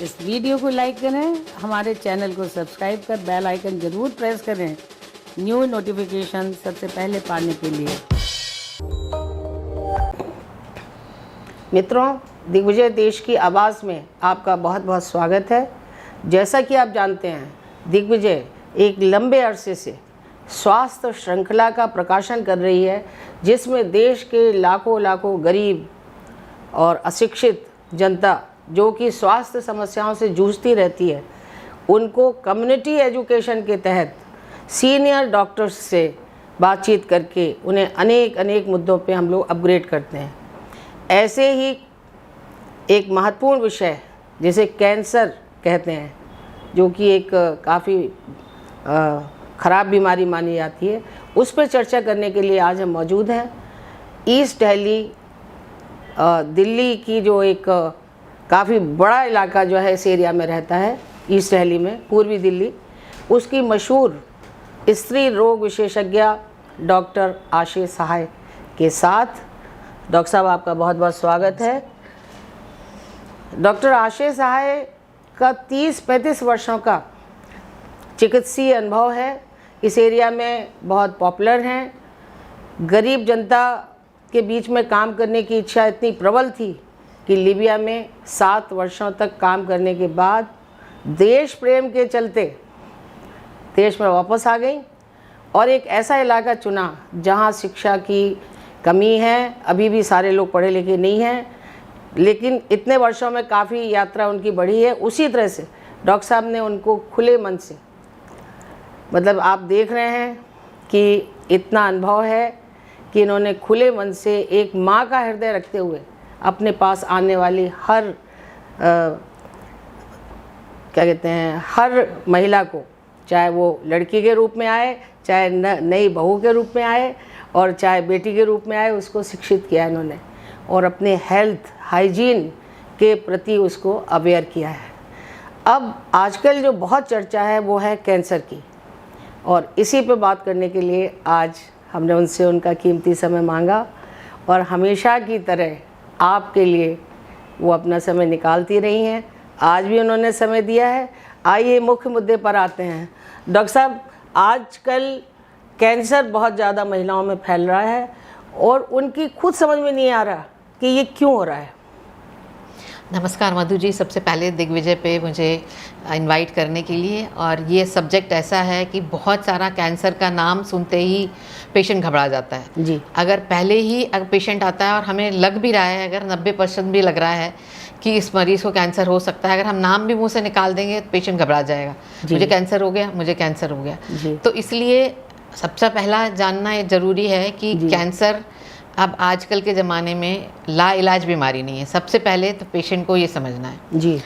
इस वीडियो को लाइक करें, हमारे चैनल को सब्सक्राइब कर बेल आइकन ज़रूर प्रेस करें न्यू नोटिफिकेशन सबसे पहले पाने के लिए। मित्रों, दिग्विजय देश की आवाज़ में आपका बहुत बहुत स्वागत है। जैसा कि आप जानते हैं, दिग्विजय एक लंबे अरसे से स्वास्थ्य श्रृंखला का प्रकाशन कर रही है, जिसमें देश के लाखों गरीब और अशिक्षित जनता जो कि स्वास्थ्य समस्याओं से जूझती रहती है, उनको कम्युनिटी एजुकेशन के तहत सीनियर डॉक्टर्स से बातचीत करके उन्हें अनेक मुद्दों पे हम लोग अपग्रेड करते हैं। ऐसे ही एक महत्वपूर्ण विषय जिसे कैंसर कहते हैं, जो कि एक काफ़ी ख़राब बीमारी मानी जाती है, उस पर चर्चा करने के लिए आज हम मौजूद हैं। ईस्ट दिल्ली दिल्ली की जो एक काफ़ी बड़ा इलाका जो है इस एरिया में रहता है, ईस्ट दिल्ली में, पूर्वी दिल्ली, उसकी मशहूर स्त्री रोग विशेषज्ञ डॉक्टर आशीष सहाय के साथ। डॉक्टर साहब, आपका बहुत बहुत स्वागत है। डॉक्टर आशीष सहाय का 30-35 वर्षों का चिकित्सीय अनुभव है, इस एरिया में बहुत पॉपुलर हैं। गरीब जनता के बीच में काम करने की इच्छा इतनी प्रबल थी कि लीबिया में 7 वर्षों तक काम करने के बाद देश प्रेम के चलते देश में वापस आ गई और एक ऐसा इलाका चुना जहां शिक्षा की कमी है। अभी भी सारे लोग पढ़े लिखे नहीं हैं, लेकिन इतने वर्षों में काफ़ी यात्रा उनकी बढ़ी है। उसी तरह से डॉक्टर साहब ने उनको खुले मन से, मतलब आप देख रहे हैं कि इतना अनुभव है कि इन्होंने खुले मन से एक माँ का हृदय रखते हुए अपने पास आने वाली हर हर महिला को, चाहे वो लड़की के रूप में आए, चाहे नई बहू के रूप में आए और चाहे बेटी के रूप में आए, उसको शिक्षित किया इन्होंने और अपने हेल्थ हाइजीन के प्रति उसको अवेयर किया है। अब आजकल जो बहुत चर्चा है वो है कैंसर की, और इसी पे बात करने के लिए आज हमने उनसे उनका कीमती समय मांगा और हमेशा की तरह आपके लिए वो अपना समय निकालती रही हैं। आज भी उन्होंने समय दिया है। आइए मुख्य मुद्दे पर आते हैं। डॉक्टर साहब, आजकल कैंसर बहुत ज़्यादा महिलाओं में फैल रहा है और उनकी खुद समझ में नहीं आ रहा कि ये क्यों हो रहा है। नमस्कार मधु जी, सबसे पहले दिग्विजय पे मुझे इनवाइट करने के लिए। और ये सब्जेक्ट ऐसा है कि बहुत सारा कैंसर का नाम सुनते ही पेशेंट घबरा जाता है जी। अगर पहले ही अगर पेशेंट आता है और हमें लग भी रहा है, अगर 90% भी लग रहा है कि इस मरीज़ को कैंसर हो सकता है, अगर हम नाम भी मुंह से निकाल देंगे तो पेशेंट घबरा जाएगा, मुझे कैंसर हो गया, मुझे कैंसर हो गया। तो इसलिए सबसे पहला जानना ये ज़रूरी है कि कैंसर अब आजकल के ज़माने में लाइलाज बीमारी नहीं है। सबसे पहले तो पेशेंट को ये समझना है जी।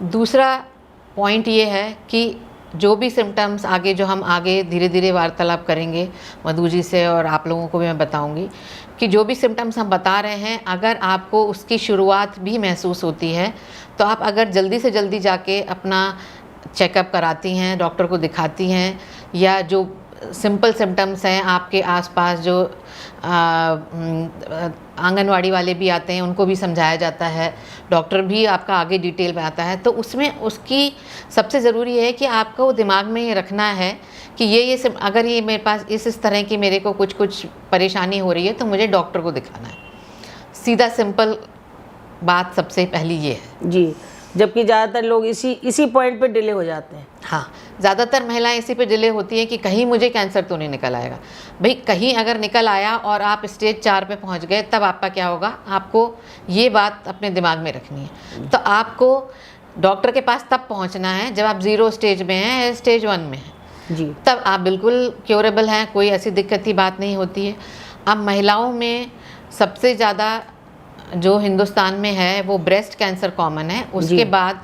दूसरा पॉइंट ये है कि जो भी सिम्टम्स आगे, जो हम आगे धीरे धीरे वार्तालाप करेंगे मधु जी से और आप लोगों को भी मैं बताऊंगी कि जो भी सिम्टम्स हम बता रहे हैं, अगर आपको उसकी शुरुआत भी महसूस होती है तो आप अगर जल्दी से जल्दी जाके अपना चेकअप कराती हैं, डॉक्टर को दिखाती हैं, या जो सिंपल सिम्टम्स हैं आपके आसपास जो आंगनवाड़ी वाले भी आते हैं, उनको भी समझाया जाता है, डॉक्टर भी आपका आगे डिटेल में आता है, तो उसमें उसकी सबसे ज़रूरी है कि आपको दिमाग में ये रखना है कि ये अगर ये मेरे पास इस तरह की मेरे को कुछ परेशानी हो रही है तो मुझे डॉक्टर को दिखाना है। सीधा सिंपल बात सबसे पहली ये है जी। जबकि ज़्यादातर लोग इसी पॉइंट पे डिले हो जाते हैं। हाँ, ज़्यादातर महिलाएं इसी पे डिले होती हैं कि कहीं मुझे कैंसर तो नहीं निकल आएगा। भाई, कहीं अगर निकल आया और आप स्टेज 4 पे पहुंच गए, तब आपका क्या होगा, आपको ये बात अपने दिमाग में रखनी है। तो आपको डॉक्टर के पास तब पहुंचना है जब आप 0 स्टेज में हैं, स्टेज 1 में हैं जी। तब आप बिल्कुल क्योरेबल हैं, कोई ऐसी दिक्कत की बात नहीं होती है। अब महिलाओं में सबसे ज़्यादा जो हिंदुस्तान में है वो ब्रेस्ट कैंसर कॉमन है, उसके बाद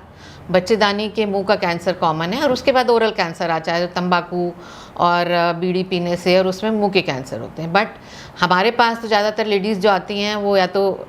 बच्चेदानी के मुंह का कैंसर कॉमन है, और उसके बाद ओरल कैंसर आता है, तंबाकू और बीड़ी पीने से, और उसमें मुंह के कैंसर होते हैं। बट हमारे पास तो ज़्यादातर लेडीज़ जो आती हैं वो या तो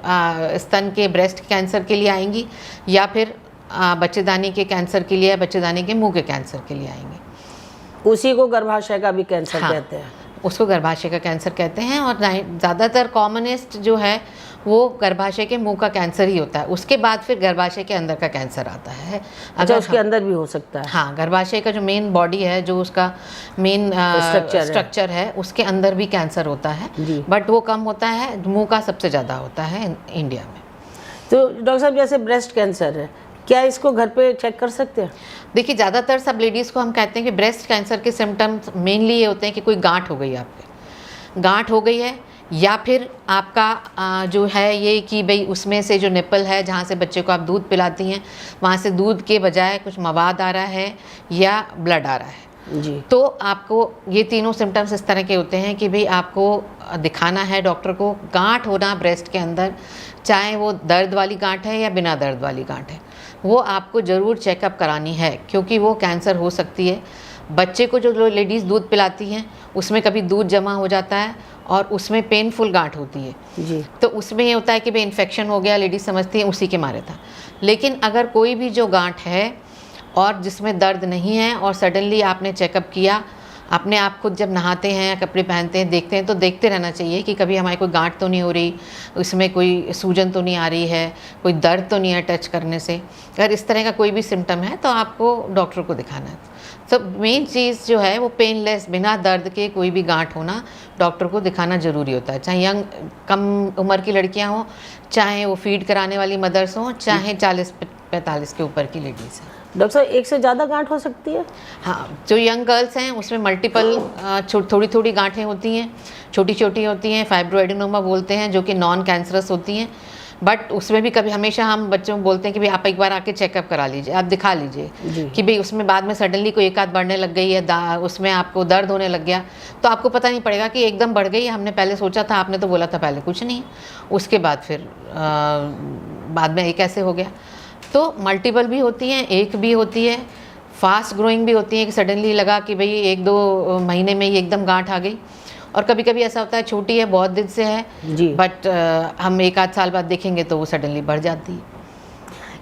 स्तन के ब्रेस्ट कैंसर के लिए आएंगी, या फिर बच्चेदानी के कैंसर के लिए, या बच्चेदानी के मुँह के कैंसर के लिए आएंगी। उसी को गर्भाशय का भी कैंसर कहते हैं। उसको गर्भाशय का कैंसर कहते हैं। और ज़्यादातर कॉमनेस्ट जो है वो गर्भाशय के मुंह का कैंसर ही होता है। उसके बाद फिर गर्भाशय के अंदर का कैंसर आता है। अच्छा, उसके अंदर भी हो सकता है? हाँ, गर्भाशय का जो मेन बॉडी है, जो उसका मेन स्ट्रक्चर है, उसके अंदर भी कैंसर होता है, बट वो कम होता है, मुंह का सबसे ज़्यादा होता है इंडिया में। तो डॉक्टर साहब, जैसे ब्रेस्ट कैंसर है, क्या इसको घर पे चेक कर सकते हैं? देखिए, ज़्यादातर सब लेडीज़ को हम कहते हैं कि ब्रेस्ट कैंसर के सिम्टम्स मेनली ये होते हैं कि कोई गांठ हो गई, आपके गांठ हो गई है, या फिर आपका जो है ये कि भाई उसमें से जो निपल है, जहाँ से बच्चे को आप दूध पिलाती हैं, वहाँ से दूध के बजाय कुछ मवाद आ रहा है या ब्लड आ रहा है जी। तो आपको ये तीनों सिम्टम्स इस तरह के होते हैं कि भाई आपको दिखाना है डॉक्टर को। गांठ होना ब्रेस्ट के अंदर, चाहे वो दर्द वाली गांठ है या बिना दर्द वाली गांठ है, वो आपको ज़रूर चेकअप करानी है, क्योंकि वो कैंसर हो सकती है। बच्चे को जो लेडीज़ दूध पिलाती हैं उसमें कभी दूध जमा हो जाता है और उसमें पेनफुल गांठ होती है जी। तो उसमें ये होता है कि भाई इन्फेक्शन हो गया, लेडीज़ समझती हैं उसी के मारे था। लेकिन अगर कोई भी जो गांठ है और जिसमें दर्द नहीं है और सडनली आपने चेकअप किया, अपने आप खुद जब नहाते हैं, कपड़े पहनते हैं, देखते हैं, तो देखते रहना चाहिए कि कभी हमारी कोई गांठ तो नहीं हो रही, इसमें कोई सूजन तो नहीं आ रही है, कोई दर्द तो नहीं है टच करने से। अगर इस तरह का कोई भी सिम्टम है तो आपको डॉक्टर को दिखाना है। तो मेन चीज़ जो है वो पेनलेस, बिना दर्द के कोई भी गांठ होना डॉक्टर को दिखाना ज़रूरी होता है, चाहे यंग कम उम्र की लड़कियां हों, चाहे वो फीड कराने वाली मदर्स हों, चाहे 40-45 के ऊपर की लेडीज़ हैं। डॉक्टर साहब, एक से ज़्यादा गांठ हो सकती है? हाँ, जो यंग गर्ल्स हैं उसमें मल्टीपल थोड़ी थोड़ी गांठें होती हैं, छोटी छोटी होती हैं, फाइब्रोएडिनोमा बोलते हैं, जो कि नॉन कैंसरस होती हैं। बट उसमें भी कभी हमेशा हम बच्चों को बोलते हैं कि भाई आप एक बार आके चेकअप करा लीजिए, आप दिखा लीजिए कि भाई उसमें बाद में सडनली कोई एक आध बढ़ने लग गई है, उसमें आपको दर्द होने लग गया, तो आपको पता नहीं पड़ेगा कि एकदम बढ़ गई, हमने पहले सोचा था, आपने तो बोला था पहले कुछ नहीं, उसके बाद फिर बाद में ये कैसे हो गया। तो मल्टीपल भी होती हैं, एक भी होती है, फास्ट ग्रोइंग भी होती है कि सडनली लगा कि भाई 1-2 महीने में ही एकदम गांठ आ गई। और कभी कभी ऐसा होता है छोटी है, बहुत दिन से है, बट हम 1-8 साल बाद देखेंगे तो वो सडनली बढ़ जाती है।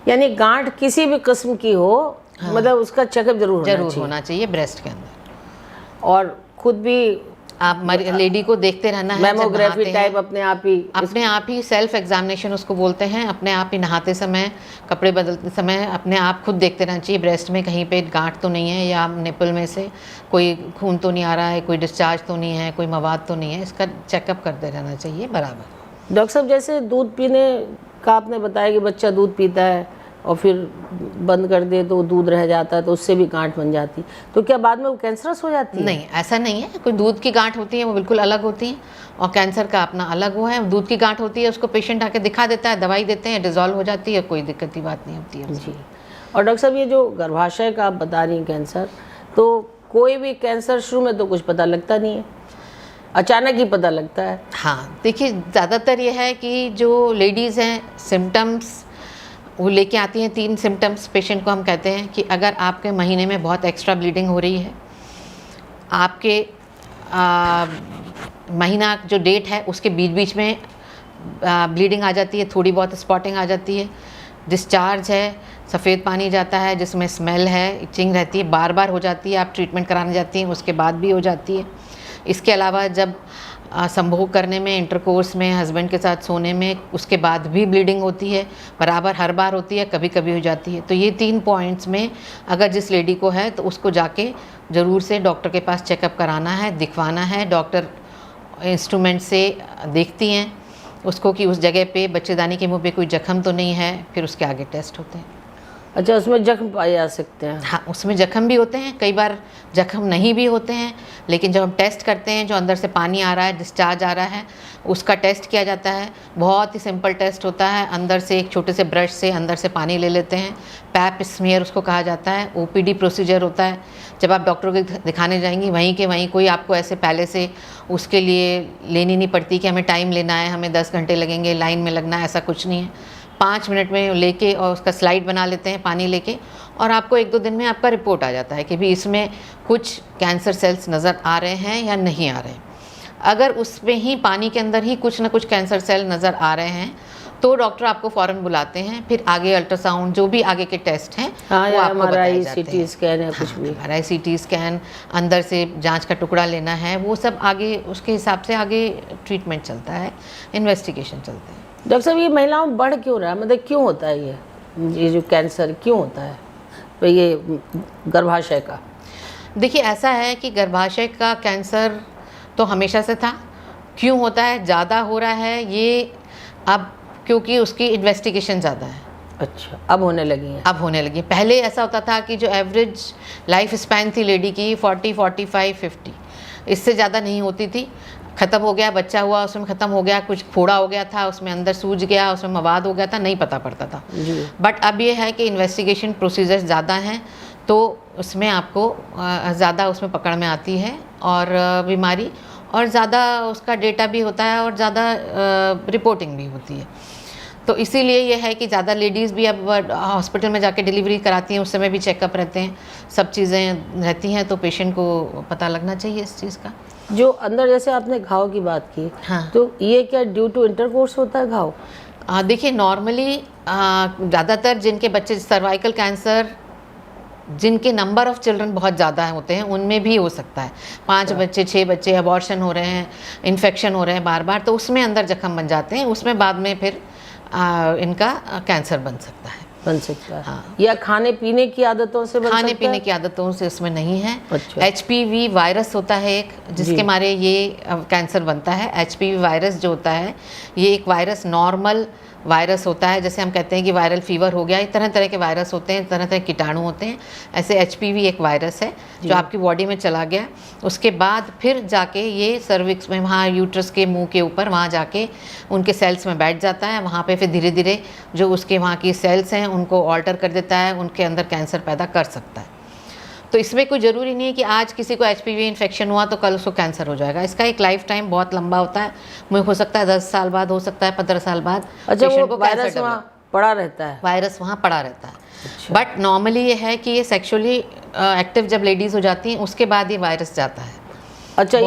यानी गांठ किसी भी किस्म की हो, हाँ, मतलब उसका चेकअप जरूर होना चाहिए ब्रेस्ट के अंदर। और खुद भी आप लेडी को देखते रहना है, मैमोग्राफी टाइप अपने आप ही सेल्फ एग्जामिनेशन उसको बोलते हैं, अपने आप ही नहाते समय, कपड़े बदलते समय अपने आप खुद देखते रहना चाहिए ब्रेस्ट में कहीं पे गांठ तो नहीं है, या निपल में से कोई खून तो नहीं आ रहा है, कोई डिस्चार्ज तो नहीं है, कोई मवाद तो नहीं है, इसका चेकअप करते रहना चाहिए बराबर। डॉक्टर साहब, जैसे दूध पीने का आपने बताया कि बच्चा दूध पीता है और फिर बंद कर दे तो दूध रह जाता है, तो उससे भी गांठ बन जाती, तो क्या बाद में वो कैंसरस हो जाती है? नहीं, ऐसा नहीं है। कोई दूध की गांठ होती है वो बिल्कुल अलग होती है, और कैंसर का अपना अलग वो है। दूध की गांठ होती है, उसको पेशेंट आके दिखा देता है, दवाई देते हैं, डिजॉल्व हो जाती है, कोई दिक्कत की बात नहीं होती है जी। और डॉक्टर साहब, ये जो गर्भाशय का आप बता रही हैं कैंसर, तो कोई भी कैंसर शुरू में तो कुछ पता लगता नहीं है, अचानक ही पता लगता है? हाँ, देखिए ज़्यादातर ये है कि जो लेडीज़ हैं सिम्टम्स वो लेके आती हैं, 3 सिम्टम्स पेशेंट को हम कहते हैं कि अगर आपके महीने में बहुत एक्स्ट्रा ब्लीडिंग हो रही है, आपके महीना जो डेट है उसके बीच बीच में ब्लीडिंग आ जाती है, थोड़ी बहुत स्पॉटिंग आ जाती है, डिस्चार्ज है, सफ़ेद पानी जाता है जिसमें स्मेल है, इचिंग रहती है, बार बार हो जाती है, आप ट्रीटमेंट कराने जाती हैं उसके बाद भी हो जाती है। इसके अलावा जब संभोग करने में, इंटरकोर्स में, हस्बैंड के साथ सोने में, उसके बाद भी ब्लीडिंग होती है, बराबर हर बार होती है, कभी कभी हो जाती है। तो ये 3 पॉइंट्स में अगर जिस लेडी को है तो उसको जाके ज़रूर से डॉक्टर के पास चेकअप कराना है, दिखवाना है। डॉक्टर इंस्ट्रूमेंट से देखती हैं उसको कि उस जगह पे बच्चेदानी के मुंह पे कोई जख्म तो नहीं है, फिर उसके आगे टेस्ट होते हैं। अच्छा, उसमें जख्म पाए जा सकते हैं? हाँ, उसमें जख्म भी होते हैं, कई बार जख्म नहीं भी होते हैं, लेकिन जब हम टेस्ट करते हैं, जो अंदर से पानी आ रहा है, डिस्चार्ज आ रहा है, उसका टेस्ट किया जाता है। बहुत ही सिंपल टेस्ट होता है, अंदर से एक छोटे से ब्रश से अंदर से पानी ले लेते हैं, पैप स्मीयर उसको कहा जाता है। OPD प्रोसीजर होता है, जब आप डॉक्टर को दिखाने जाएंगी वहीं के वहीं, कोई आपको ऐसे पहले से उसके लिए लेनी नहीं पड़ती कि हमें टाइम लेना है, हमें 10 घंटे लगेंगे, लाइन में लगना है, ऐसा कुछ नहीं है। 5 मिनट में लेके और उसका स्लाइड बना लेते हैं पानी लेके, और आपको 1-2 दिन में आपका रिपोर्ट आ जाता है कि भी इसमें कुछ कैंसर सेल्स नज़र आ रहे हैं या नहीं आ रहे हैं। अगर उसमें ही पानी के अंदर ही कुछ ना कुछ कैंसर सेल नज़र आ रहे हैं तो डॉक्टर आपको फ़ौरन बुलाते हैं, फिर आगे अल्ट्रासाउंड, जो भी आगे के टेस्ट हैं वो आपको बताए जाते हैं। MRI, CT स्कैन है, कुछ भी MRI, CT स्कैन, अंदर से जांच का टुकड़ा लेना है, वो सब आगे उसके हिसाब से आगे ट्रीटमेंट चलता है, इन्वेस्टिगेशन चलते हैं। डॉक्टर साहब, ये महिलाओं में बढ़ क्यों रहा है? मतलब क्यों होता है ये जो कैंसर क्यों होता है भाई, ये गर्भाशय का? देखिए, ऐसा है कि गर्भाशय का कैंसर तो हमेशा से था। क्यों होता है, ज़्यादा हो रहा है ये अब, क्योंकि उसकी इन्वेस्टिगेशन ज़्यादा है। अच्छा, अब होने लगी है? अब होने लगी। पहले ऐसा होता था कि जो एवरेज लाइफ स्पैन थी लेडी की 40, 45, 50, इससे ज़्यादा नहीं होती थी। ख़त्म हो गया, बच्चा हुआ उसमें ख़त्म हो गया, कुछ फोड़ा हो गया था उसमें, अंदर सूज गया, उसमें मवाद हो गया था, नहीं पता पड़ता था। बट अब ये है कि इन्वेस्टिगेशन प्रोसीजर्स ज़्यादा हैं, तो उसमें आपको ज़्यादा उसमें पकड़ में आती है और बीमारी, और ज़्यादा उसका डेटा भी होता है और ज़्यादा रिपोर्टिंग भी होती है। तो इसीलिए ये है कि ज़्यादा लेडीज़ भी अब हॉस्पिटल में जाके डिलीवरी कराती हैं, उस समय भी चेकअप रहते हैं, सब चीज़ें रहती हैं, तो पेशेंट को पता लगना चाहिए इस चीज़ का। जो अंदर, जैसे आपने घाव की बात की, हाँ। तो ये क्या ड्यू टू इंटरकोर्स होता है घाव? देखिए, नॉर्मली ज़्यादातर जिनके बच्चे सर्वाइकल कैंसर, जिनके नंबर ऑफ़ चिल्ड्रन बहुत ज़्यादा होते हैं, उनमें भी हो सकता है। 5 बच्चे, 6 बच्चे, अबॉर्शन हो रहे हैं, इन्फेक्शन हो रहे हैं बार बार, तो उसमें अंदर जख्म बन जाते हैं, उसमें बाद में फिर इनका कैंसर बन सकता है। बन सकता है। हाँ। या खाने पीने की आदतों से बन खाने सकता पीने है? की आदतों से इसमें नहीं है। अच्छा। HPV वायरस होता है एक, जिसके मारे ये कैंसर बनता है। HPV वायरस जो होता है, ये एक वायरस नॉर्मल वायरस होता है। जैसे हम कहते हैं कि वायरल फीवर हो गया, ये तरह तरह के वायरस होते हैं, तरह तरह कीटाणु होते हैं। ऐसे HPV एक वायरस है जो आपकी बॉडी में चला गया, उसके बाद फिर जाके ये सर्विक्स में, वहाँ यूट्रस के मुंह के ऊपर, वहाँ जाके उनके सेल्स में बैठ जाता है। वहाँ पे फिर धीरे धीरे जो उसके वहाँ की सेल्स हैं उनको ऑल्टर कर देता है, उनके अंदर कैंसर पैदा कर सकता है। तो इसमें कोई ज़रूरी नहीं है कि आज किसी को HPV इन्फेक्शन हुआ तो कल उसको कैंसर हो जाएगा। इसका एक लाइफ टाइम बहुत लंबा होता है, मुझे हो सकता है 10 साल बाद, हो सकता है 15 साल बाद। अच्छा, पेशेंट वो को वायरस कैंसर वहाँ पड़ा रहता है? वायरस वहाँ पड़ा रहता है। बट नॉर्मली ये है कि ये सेक्सुअली एक्टिव जब लेडीज़ हो जाती हैं, उसके बाद ये वायरस जाता है। अच्छा,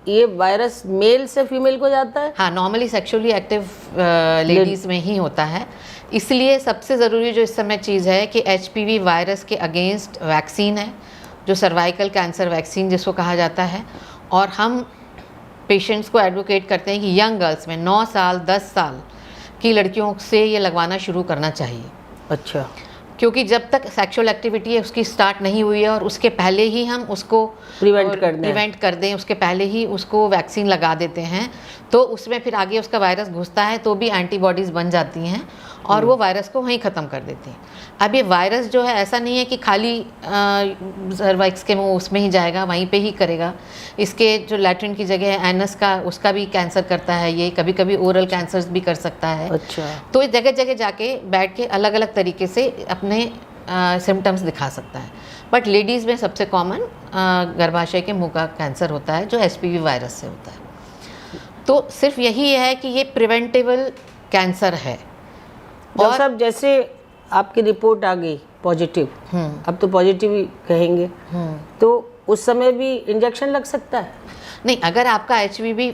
ये वायरस मेल से फीमेल को जाता है? हाँ, नॉर्मली सेक्सुअली एक्टिव लेडीज़ में ही होता है। इसलिए सबसे ज़रूरी जो इस समय चीज़ है कि HPV वायरस के अगेंस्ट वैक्सीन है, जो सर्वाइकल कैंसर वैक्सीन जिसको कहा जाता है। और हम पेशेंट्स को एडवोकेट करते हैं कि यंग गर्ल्स में 9 साल 10 साल की लड़कियों से ये लगवाना शुरू करना चाहिए। अच्छा। क्योंकि जब तक सेक्सुअल एक्टिविटी है उसकी स्टार्ट नहीं हुई है और उसके पहले ही हम उसको प्रिवेंट कर दें, उसके पहले ही उसको वैक्सीन लगा देते हैं, तो उसमें फिर आगे उसका वायरस घुसता है तो भी एंटीबॉडीज़ बन जाती हैं और वो वायरस को वहीं ख़त्म कर देती हैं। अब ये वायरस जो है, ऐसा नहीं है कि खाली सर्वाइक्स के मुँह उसमें ही जाएगा, वहीं पे ही करेगा। इसके जो लैट्रिन की जगह है एनस का, उसका भी कैंसर करता है ये, कभी कभी ओरल कैंसर्स भी कर सकता है। अच्छा। तो ये जगह जगह जाके बैठ के अलग अलग तरीके से अपने सिम्टम्स दिखा सकता है। बट लेडीज़ में सबसे कॉमन गर्भाशय के मुंह का कैंसर होता है जो HPV वायरस से होता है। तो सिर्फ यही है कि ये प्रिवेंटेबल कैंसर है। और सब जैसे आपकी रिपोर्ट आ गई पॉजिटिव, अब तो पॉजिटिव ही कहेंगे, तो उस समय भी इंजेक्शन लग सकता है? नहीं, अगर आपका HPV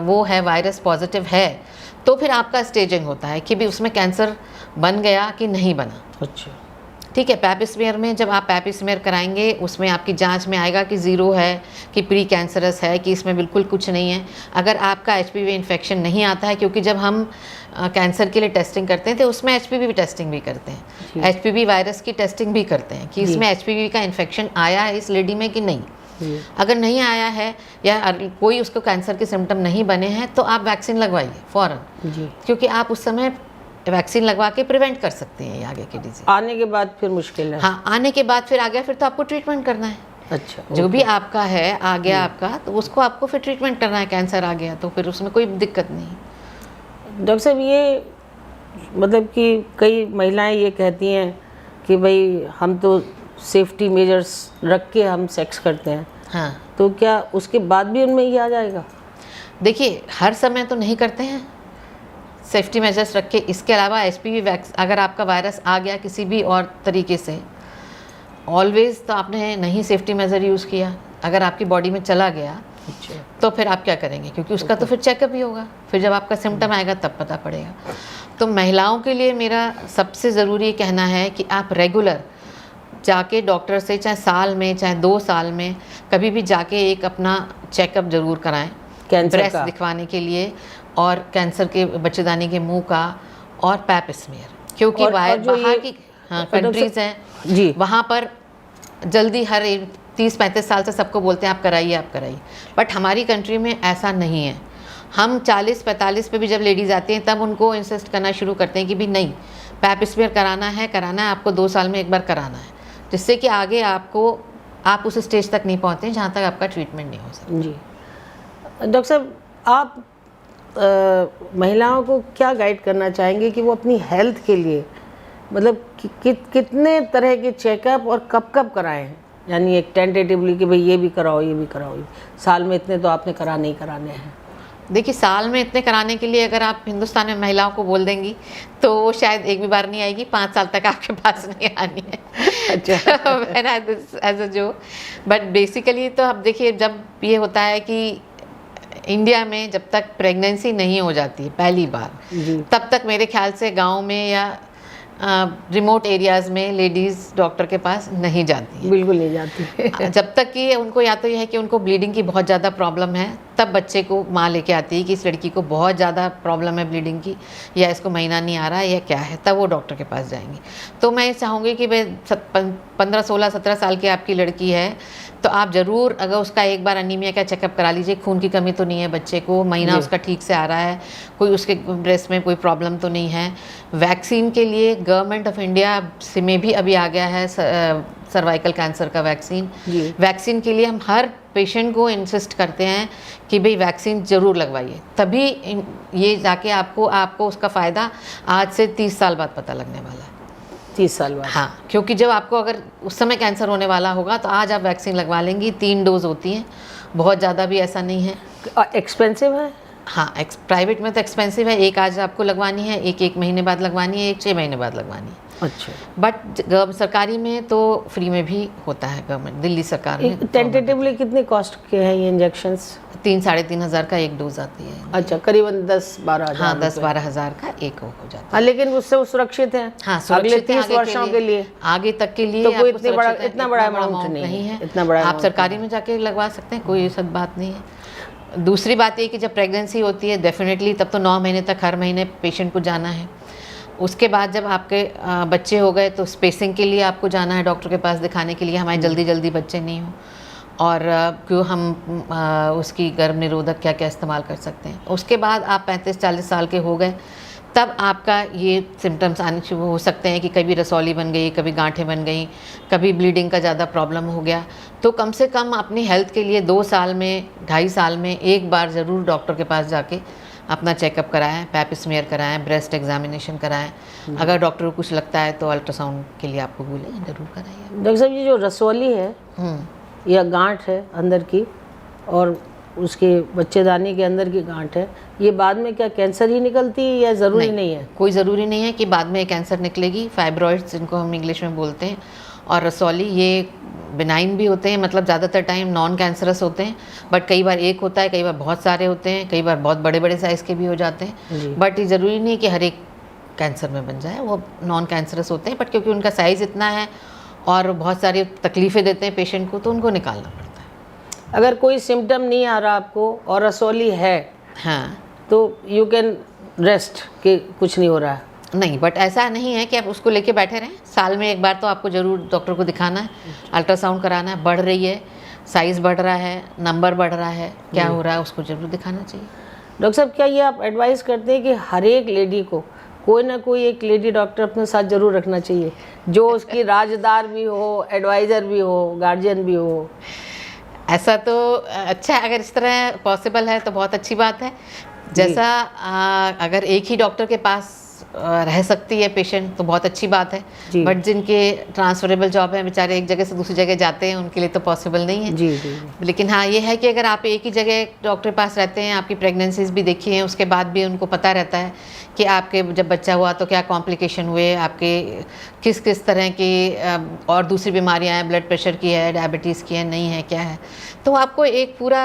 वो है, वायरस पॉजिटिव है, तो फिर आपका स्टेजिंग होता है कि भी उसमें कैंसर बन गया कि नहीं बना। अच्छा, ठीक है। पैपिस्मीयर में जब आप पैपिस्मीयर कराएंगे, उसमें आपकी जांच में आएगा कि 0 है, कि प्री कैंसरस है, कि इसमें बिल्कुल कुछ नहीं है। अगर आपका HPV इन्फेक्शन नहीं आता है, क्योंकि जब हम कैंसर के लिए टेस्टिंग करते हैं तो उसमें HPV टेस्टिंग भी करते हैं, HPV वायरस की टेस्टिंग भी करते हैं कि इसमें HPV का इन्फेक्शन आया है इस लेडी में कि नहीं। अगर नहीं आया है या कोई उसको कैंसर के सिम्टम नहीं बने हैं तो आप वैक्सीन लगवाइए फ़ौरन, क्योंकि आप उस समय वैक्सीन लगवा के प्रिवेंट कर सकते हैं ये आगे की डिजीज। आने के बाद फिर मुश्किल है? हाँ, आने के बाद फिर आ गया, फिर तो आपको ट्रीटमेंट करना है। अच्छा, जो भी आपका है आ गया आपका, तो उसको आपको फिर ट्रीटमेंट करना है। कैंसर आ गया तो फिर उसमें कोई दिक्कत नहीं। डॉक्टर साहब, ये मतलब कि कई महिलाएं ये कहती हैं कि भाई हम तो सेफ्टी मेजर्स रख के हम सेक्स करते हैं, हाँ, तो क्या उसके बाद भी उनमें ये आ जाएगा? देखिए, हर समय तो नहीं करते हैं सेफ्टी मेजर्स रख के। इसके अलावा HPV अगर आपका वायरस आ गया किसी भी और तरीके से, ऑलवेज़ तो आपने नहीं सेफ्टी मेजर यूज़ किया, अगर आपकी बॉडी में चला गया तो फिर आप क्या करेंगे, क्योंकि उसका तो फिर चेकअप ही होगा, फिर जब आपका सिम्टम आएगा तब पता पड़ेगा। तो महिलाओं के लिए मेरा सबसे ज़रूरी कहना है कि आप रेगुलर जाके डॉक्टर से, चाहे साल में चाहे 2 साल में कभी भी जाके एक अपना चेकअप ज़रूर कराएं। कैंसर ब्रेस्ट का दिखवाने के लिए, और कैंसर के बच्चेदानी के मुंह का, और पैप स्मीयर, क्योंकि और बाहर जो ये की कंट्रीज हैं जी वहाँ पर जल्दी हर 30-35 साल से सबको बोलते हैं आप कराइए आप कराइए, बट हमारी कंट्री में ऐसा नहीं है। हम 40-45 पे भी जब लेडीज़ आती हैं तब उनको इंसिस्ट करना शुरू करते हैं कि भी नहीं, पैप स्मीयर कराना है आपको 2 साल में एक बार कराना है, जिससे कि आगे आप उस स्टेज तक नहीं पहुँचते जहाँ तक आपका ट्रीटमेंट नहीं हो सकता। जी डॉक्टर साहब, आप महिलाओं को क्या गाइड करना चाहेंगे कि वो अपनी हेल्थ के लिए मतलब कितने तरह के चेकअप और कब कब कराएं? यानी एक टेंटेटिवली कि भाई ये भी कराओ ये भी कराओ, साल में इतने तो आपने कराने ही कराने हैं। देखिए, साल में इतने कराने के लिए अगर आप हिंदुस्तान में महिलाओं को बोल देंगी तो वो शायद एक भी बार नहीं आएगी, 5 साल तक आपके पास नहीं आनी है। अच्छा एज अ जो, बट बेसिकली तो अब देखिए, जब ये होता है कि इंडिया में जब तक प्रेगनेंसी नहीं हो जाती है पहली बार, तब तक मेरे ख्याल से गांव में या रिमोट एरियाज़ में लेडीज़ डॉक्टर के पास नहीं जाती हैं, बिल्कुल नहीं जाती जब तक कि उनको या तो यह है कि उनको ब्लीडिंग की बहुत ज़्यादा प्रॉब्लम है, तब बच्चे को माँ लेके आती है कि इस लड़की को बहुत ज़्यादा प्रॉब्लम है ब्लीडिंग की, या इसको महीना नहीं आ रहा है या क्या है, तब वो डॉक्टर के पास जाएंगी। तो मैं चाहूँगी कि भाई 15, 16, 17 साल की आपकी लड़की है तो आप ज़रूर अगर उसका एक बार अनीमिया का चेकअप करा लीजिए, खून की कमी तो नहीं है बच्चे को, महीना उसका ठीक से आ रहा है, कोई उसके ब्रेस्ट में कोई प्रॉब्लम तो नहीं है। वैक्सीन के लिए गवर्नमेंट ऑफ इंडिया से में भी अभी आ गया है सर्वाइकल कैंसर का वैक्सीन। वैक्सीन के लिए हम हर पेशेंट को इंसिस्ट करते हैं कि भाई वैक्सीन ज़रूर लगवाइए, तभी ये जाके आपको उसका फ़ायदा आज से 30 साल बाद पता लगने वाला है। 30 साल बाद? हाँ, क्योंकि जब आपको अगर उस समय कैंसर होने वाला होगा तो आज आप वैक्सीन लगवा लेंगी। 3 डोज होती हैं, बहुत ज़्यादा भी ऐसा नहीं है। एक्सपेंसिव है? हाँ, प्राइवेट में तो एक्सपेंसिव है। एक आज आपको लगवानी है, एक महीने बाद लगवानी है, एक 6 महीने बाद लगवानी है। अच्छा, बट सरकारी में तो फ्री में भी होता है, गवर्नमेंट दिल्ली सरकार में। टेंटेटिवली कितने कॉस्ट के हैं ये इंजेक्शंस? 3-3.5 हज़ार का एक डोज आती है। अच्छा, करीबन 10-12 हज़ार। हाँ, 10-12 हज़ार का एक हो जाता है। हाँ, लेकिन उससे वो सुरक्षित हैं। हाँ, अगले 30 वर्षों के लिए, आगे तक के लिए तो कोई इतना बड़ा अमाउंट नहीं है। इतना बड़ा आप सरकारी में जाके लगवा सकते हैं, कोई सब बात नहीं है। दूसरी बात ये कि जब प्रेगनेंसी होती है डेफिनेटली तब तो 9 महीने तक हर महीने पेशेंट को जाना है। उसके बाद जब आपके बच्चे हो गए तो स्पेसिंग के लिए आपको जाना है डॉक्टर के पास दिखाने के लिए, हमारे जल्दी बच्चे नहीं हो, और क्यों हम उसकी गर्भ निरोधक क्या क्या इस्तेमाल कर सकते हैं। उसके बाद आप 35-40 साल के हो गए तब आपका ये सिम्टम्स आने शुरू हो सकते हैं कि कभी रसौली बन गई, कभी गांठें बन गई, कभी ब्लीडिंग का ज़्यादा प्रॉब्लम हो गया। तो कम से कम अपनी हेल्थ के लिए 2 साल में, 2.5 साल में एक बार ज़रूर डॉक्टर के पास जाके अपना चेकअप कराएं, पैप स्मीयर कराएं, ब्रेस्ट एग्जामिनेशन कराएं। अगर डॉक्टर को कुछ लगता है तो अल्ट्रासाउंड के लिए आपको बोले ज़रूर कराइए। डॉक्टर साहब, ये जो रसौली है या गांठ है अंदर की, और उसके बच्चेदानी के अंदर की गांठ है, ये बाद में क्या कैंसर ही निकलती है या ज़रूरी नहीं है? कोई ज़रूरी नहीं है कि बाद में कैंसर निकलेगी। फाइब्रॉइड्स जिनको हम इंग्लिश में बोलते हैं, और रसौली ये बिनाइन भी होते हैं, मतलब ज़्यादातर टाइम नॉन कैंसरस होते हैं, बट कई बार एक होता है, कई बार बहुत सारे होते हैं, कई बार बहुत बड़े बड़े साइज़ के भी हो जाते हैं। बट ये ज़रूरी नहीं कि हर एक कैंसर में बन जाए, वो नॉन कैंसरस होते हैं, बट क्योंकि उनका साइज़ इतना है और बहुत सारी तकलीफ़ें देते हैं पेशेंट को, तो उनको निकालना पड़ता है। अगर कोई सिम्टम नहीं आ रहा आपको और रसौली है, हाँ, तो यू कैन रेस्ट कि कुछ नहीं हो रहा है? नहीं, बट ऐसा नहीं है कि आप उसको लेके बैठे रहें। साल में एक बार तो आपको ज़रूर डॉक्टर को दिखाना है, अल्ट्रासाउंड कराना है। बढ़ रही है, साइज़ बढ़ रहा है, नंबर बढ़ रहा है, क्या हो रहा है, उसको ज़रूर दिखाना चाहिए। डॉक्टर साहब, क्या ये आप एडवाइस करते हैं कि हर एक लेडी को कोई ना कोई एक लेडी डॉक्टर अपने साथ ज़रूर रखना चाहिए, जो उसकी राजदार भी हो, एडवाइज़र भी हो, गार्जियन भी हो? ऐसा तो अच्छा है, अगर इस तरह पॉसिबल है तो बहुत अच्छी बात है। जैसा अगर एक ही डॉक्टर के पास रह सकती है पेशेंट तो बहुत अच्छी बात है, बट जिनके ट्रांसफरेबल जॉब है, बेचारे एक जगह से दूसरी जगह जाते हैं, उनके लिए तो पॉसिबल नहीं है। जी। लेकिन हाँ, ये है कि अगर आप एक ही जगह डॉक्टर के पास रहते हैं, आपकी प्रेगनेंसीज भी देखी हैं, उसके बाद भी उनको पता रहता है कि आपके जब बच्चा हुआ तो क्या कॉम्प्लिकेशन हुए, आपके किस किस तरह की और दूसरी बीमारियाँ हैं, ब्लड प्रेशर की है, डायबिटीज़ की है, नहीं है, क्या है, तो आपको एक पूरा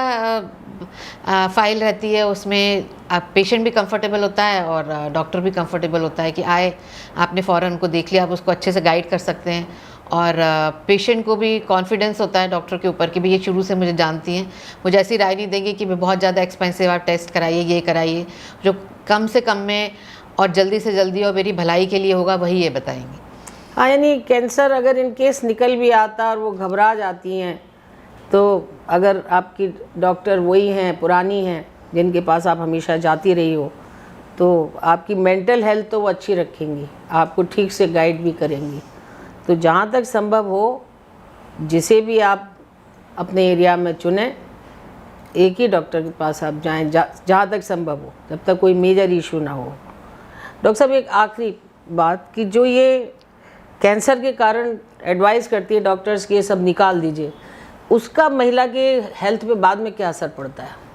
फाइल रहती है, उसमें आप पेशेंट भी कंफर्टेबल होता है और डॉक्टर भी कंफर्टेबल होता है कि आए, आपने फ़ौरन उनको देख लिया, आप उसको अच्छे से गाइड कर सकते हैं और पेशेंट को भी कॉन्फिडेंस होता है डॉक्टर के ऊपर कि भाई ये शुरू से मुझे जानती हैं, मुझे ऐसी राय नहीं देंगे कि भाई बहुत ज़्यादा एक्सपेंसिव आप टेस्ट कराइए, ये कराइए, जो कम से कम में और जल्दी से जल्दी और मेरी भलाई के लिए होगा वही ये बताएंगे। हाँ, यानी कैंसर अगर इन केस निकल भी आता और वो घबरा जाती हैं, तो अगर आपकी डॉक्टर वही हैं, पुरानी हैं, जिनके पास आप हमेशा जाती रही हो, तो आपकी मेंटल हेल्थ तो वो अच्छी रखेंगी, आपको ठीक से गाइड भी करेंगी। तो जहाँ तक संभव हो, जिसे भी आप अपने एरिया में चुनें, एक ही डॉक्टर के पास आप जाएं जहाँ तक संभव हो, जब तक कोई मेजर इशू ना हो। डॉक्टर साहब, एक आखिरी बात कि जो ये कैंसर के कारण एडवाइस करती है डॉक्टर्स कि ये सब निकाल दीजिए, उसका महिला के हेल्थ पे बाद में क्या असर पड़ता है?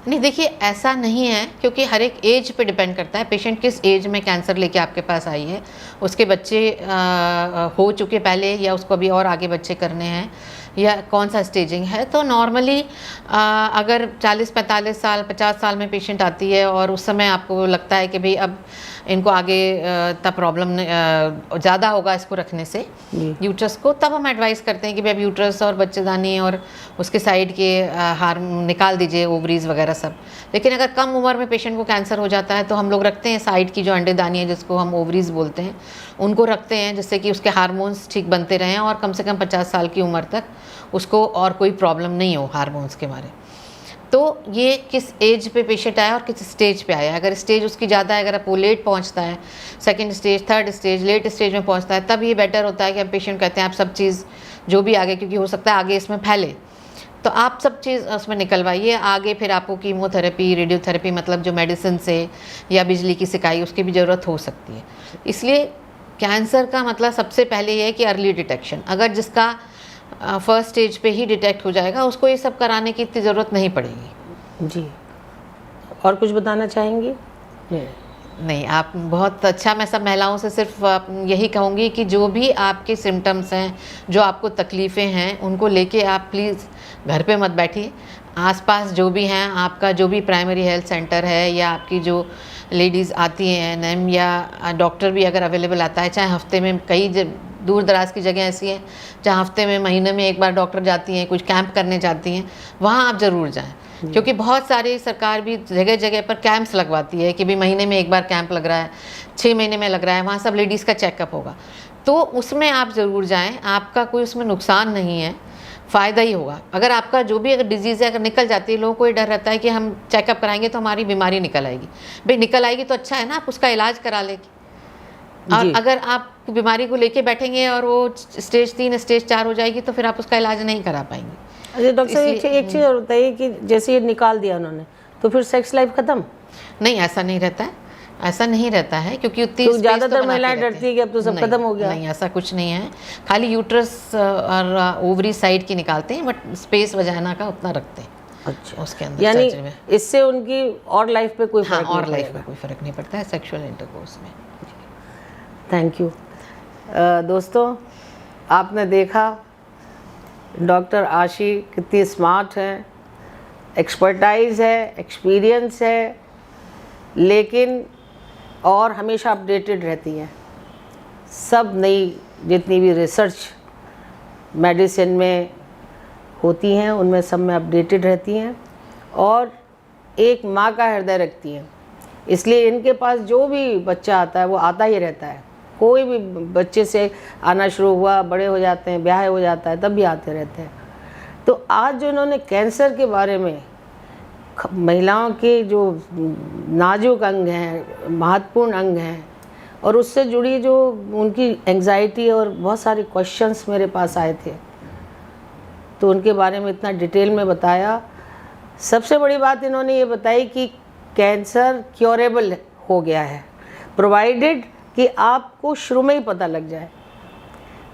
नहीं, देखिए ऐसा नहीं है, क्योंकि हर एक एज पे डिपेंड करता है। पेशेंट किस एज में कैंसर लेके आपके पास आई है, उसके बच्चे हो चुके पहले या उसको अभी और आगे बच्चे करने हैं, या कौन सा स्टेजिंग है। तो नॉर्मली अगर 40-45 साल 50 साल में पेशेंट आती है और उस समय आपको लगता है कि भाई अब इनको आगे तब प्रॉब्लम ज़्यादा होगा इसको रखने से यूट्रस को, तब हम एडवाइस करते हैं कि भाई अब यूट्रस और बच्चेदानी और उसके साइड के हार्मोन निकाल दीजिए, ओवरीज वगैरह सब। लेकिन अगर कम उम्र में पेशेंट को कैंसर हो जाता है तो हम लोग रखते हैं साइड की जो अंडेदानी है, जिसको हम ओवरीज बोलते हैं, उनको रखते हैं, जिससे कि उसके हार्मोन्स ठीक बनते रहें और कम से कम 50 साल की उम्र तक उसको और कोई प्रॉब्लम नहीं हो हार्मोन्स के बारे। तो ये किस एज पे पेशेंट आया और किस स्टेज पे आया। अगर स्टेज उसकी ज़्यादा है, अगर वो लेट पहुंचता है, second stage, third stage, late stage में पहुंचता है, तब ये बेटर होता है कि हम पेशेंट कहते हैं आप सब चीज़ जो भी आगे, क्योंकि हो सकता है आगे इसमें फैले, तो आप सब चीज़ उसमें निकलवाइए। आगे फिर आपको कीमोथेरेपी, रेडियोथेरेपी, मतलब जो मेडिसिन से या बिजली की सिकाई, उसकी भी ज़रूरत हो सकती है। इसलिए कैंसर का मतलब सबसे पहले ये है कि अर्ली डिटेक्शन। अगर जिसका फर्स्ट स्टेज पे ही डिटेक्ट हो जाएगा, उसको ये सब कराने की इतनी ज़रूरत नहीं पड़ेगी। जी, और कुछ बताना चाहेंगी? नहीं, आप बहुत अच्छा। मैं सब महिलाओं से सिर्फ यही कहूँगी कि जो भी आपके सिम्टम्स हैं, जो आपको तकलीफ़ें हैं, उनको लेके आप प्लीज़ घर पे मत बैठिए। आसपास जो भी हैं, आपका जो भी प्राइमरी हेल्थ सेंटर है या आपकी जो लेडीज़ आती हैं एनएम, या डॉक्टर भी अगर अवेलेबल आता है, चाहे हफ्ते में, कई दूर दराज की जगह ऐसी हैं जहाँ हफ्ते में, महीने में एक बार डॉक्टर जाती हैं, कुछ कैंप करने जाती हैं, वहाँ आप ज़रूर जाएं। क्योंकि बहुत सारी सरकार भी जगह जगह पर कैंप्स लगवाती है कि भाई महीने में एक बार कैंप लग रहा है, 6 महीने में लग रहा है, वहाँ सब लेडीज़ का चेकअप होगा, तो उसमें आप ज़रूर जाएं। आपका कोई उसमें नुकसान नहीं है, फ़ायदा ही होगा। अगर आपका जो भी अगर डिजीज़ है, अगर निकल जाती है, लोगों को ये डर रहता है कि हम चेकअप कराएंगे तो हमारी बीमारी निकल आएगी। भाई निकल आएगी तो अच्छा है ना, आप उसका इलाज करा लेगी। और अगर आप बीमारी को लेके बैठेंगे और वो स्टेज 3 स्टेज 4 हो जाएगी, तो फिर आप उसका इलाज नहीं करा पाएंगे। अच्छा डॉक्टर साहब, एक चीज़ और बताइए कि जैसे ये निकाल दिया उन्होंने, तो फिर सेक्स लाइफ खत्म? नहीं, ऐसा नहीं रहता है, ऐसा नहीं रहता है, क्योंकि उतनी तो ज़्यादातर महिलाएं डरती है कि अब तो सब खत्म हो गया। नहीं, ऐसा कुछ नहीं है, खाली यूट्रस और ओवरी साइड की निकालते हैं, बट स्पेस वजाना का उतना रखते हैं। अच्छा, उसके अंदर यानी सर्जरी में इससे उनकी और लाइफ पे कोई फर्क और लाइफ में कोई फ़र्क नहीं पड़ता है सेक्सुअल इंटरकोर्स में। Thank you. दोस्तों, आपने देखा डॉक्टर आशी कितनी स्मार्ट है, एक्सपर्टाइज है, एक्सपीरियंस है, लेकिन और हमेशा अपडेटेड रहती हैं। सब नई जितनी भी रिसर्च मेडिसिन में होती हैं, उनमें सब में अपडेटेड रहती हैं और एक माँ का हृदय रखती हैं। इसलिए इनके पास जो भी बच्चा आता है वो आता ही रहता है। कोई भी बच्चे से आना शुरू हुआ, बड़े हो जाते हैं, ब्याह हो जाता है, तब भी आते रहते हैं। तो आज जो इन्होंने कैंसर के बारे में, महिलाओं के जो नाजुक अंग हैं, महत्वपूर्ण अंग हैं, और उससे जुड़ी जो उनकी एंग्जाइटी और बहुत सारे क्वेश्चंस मेरे पास आए थे, तो उनके बारे में इतना डिटेल में बताया। सबसे बड़ी बात इन्होंने ये बताई कि कैंसर क्योरेबल हो गया है, प्रोवाइडेड कि आपको शुरू में ही पता लग जाए।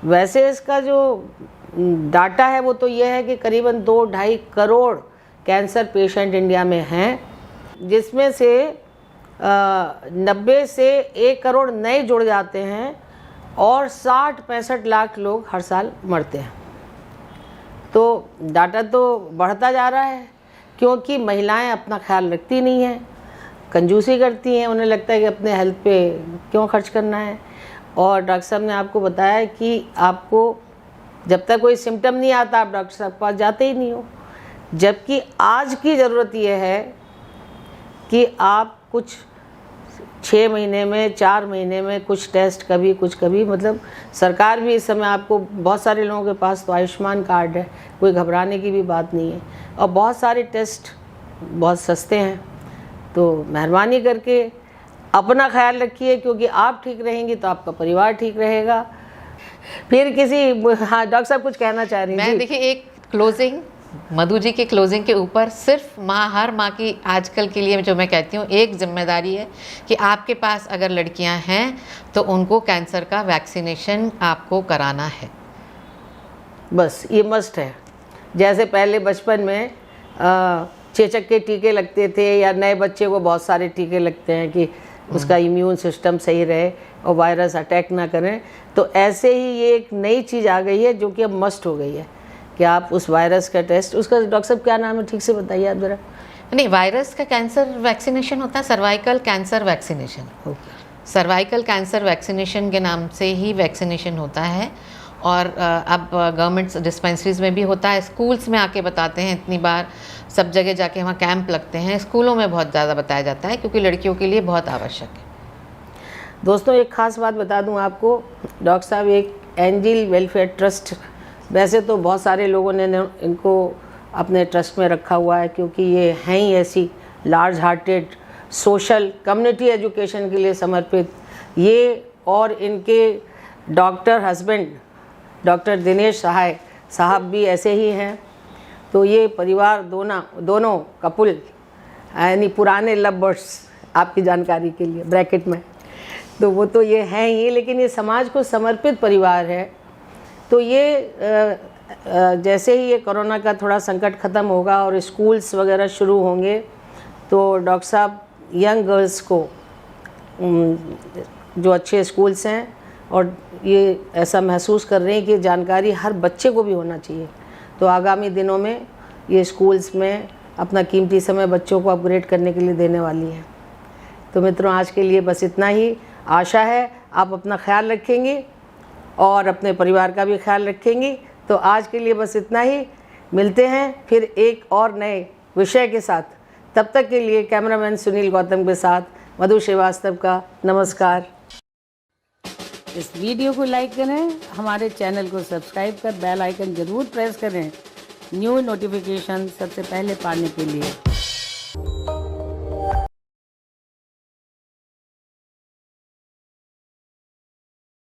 वैसे इसका जो डाटा है वो तो ये है कि करीबन 2-2.5 करोड़ कैंसर पेशेंट इंडिया में हैं, जिसमें से 90 से 1 करोड़ नए जुड़ जाते हैं और 60-65 लाख लोग हर साल मरते हैं। तो डाटा तो बढ़ता जा रहा है, क्योंकि महिलाएं अपना ख्याल रखती नहीं हैं, कंजूसी करती हैं, उन्हें लगता है कि अपने हेल्थ पे क्यों खर्च करना है, और डॉक्टर साहब ने आपको बताया कि आपको जब तक कोई सिम्टम नहीं आता आप डॉक्टर साहब के पास जाते ही नहीं हो, जबकि आज की ज़रूरत यह है कि आप कुछ 6 महीने में 4 महीने में कुछ टेस्ट कभी कुछ कभी, मतलब सरकार भी इस समय आपको, बहुत सारे लोगों के पास तो आयुष्मान कार्ड है, कोई घबराने की भी बात नहीं है, और बहुत सारे टेस्ट बहुत सस्ते हैं। तो मेहरबानी करके अपना ख्याल रखिए, क्योंकि आप ठीक रहेंगी तो आपका परिवार ठीक रहेगा। फिर किसी, हाँ डॉक्टर साहब कुछ कहना चाह रही हैं? मैं देखिए एक क्लोजिंग, मधु जी के क्लोजिंग के ऊपर सिर्फ हर माँ की आजकल के लिए जो मैं कहती हूँ एक जिम्मेदारी है कि आपके पास अगर लड़कियाँ हैं तो उनको कैंसर का वैक्सीनेशन आपको कराना है। बस ये मस्ट है। जैसे पहले बचपन में चेचक के टीके लगते थे, या नए बच्चे को बहुत सारे टीके लगते हैं कि उसका इम्यून सिस्टम सही रहे और वायरस अटैक ना करें, तो ऐसे ही ये एक नई चीज़ आ गई है जो कि अब मस्ट हो गई है कि आप उस वायरस का टेस्ट, उसका डॉक्टर साहब क्या नाम है ठीक से बताइए आप ज़रा। नहीं, वायरस का कैंसर वैक्सीनेशन होता है cervical cancer vaccination. Cervical cancer vaccination के नाम से ही वैक्सीनेशन होता है, और अब गवर्नमेंट डिस्पेंसरीज में भी होता है, स्कूल्स में आके बताते हैं, इतनी बार सब जगह जाके वहाँ कैंप लगते हैं, स्कूलों में बहुत ज़्यादा बताया जाता है क्योंकि लड़कियों के लिए बहुत आवश्यक है। दोस्तों एक ख़ास बात बता दूं आपको, डॉक्टर साहब एक एंजल वेलफेयर ट्रस्ट, वैसे तो बहुत सारे लोगों ने इनको अपने ट्रस्ट में रखा हुआ है क्योंकि ये हैं ही ऐसी large hearted social community education के लिए समर्पित, ये और इनके डॉक्टर हस्बैंड डॉक्टर दिनेश सहाय साहब भी ऐसे ही हैं। तो ये परिवार दोनों कपुल यानी पुराने लव बर्ड्स, आपकी जानकारी के लिए ब्रैकेट में, तो वो तो ये हैं ही, लेकिन ये समाज को समर्पित परिवार है। तो ये जैसे ही ये कोरोना का थोड़ा संकट ख़त्म होगा और स्कूल्स वगैरह शुरू होंगे तो डॉक्टर साहब यंग गर्ल्स को, जो अच्छे स्कूल्स हैं और ये ऐसा महसूस कर रहे हैं कि जानकारी हर बच्चे को भी होना चाहिए, तो आगामी दिनों में ये स्कूल्स में अपना कीमती समय बच्चों को अपग्रेड करने के लिए देने वाली है। तो मित्रों आज के लिए बस इतना ही। आशा है आप अपना ख्याल रखेंगी और अपने परिवार का भी ख्याल रखेंगी। तो आज के लिए बस इतना ही, मिलते हैं फिर एक और नए विषय के साथ। तब तक के लिए कैमरामैन सुनील गौतम के साथ मधु श्रीवास्तव का नमस्कार। इस वीडियो को लाइक करें, हमारे चैनल को सब्सक्राइब कर बेल आइकन ज़रूर प्रेस करें न्यू नोटिफिकेशन सबसे पहले पाने के लिए।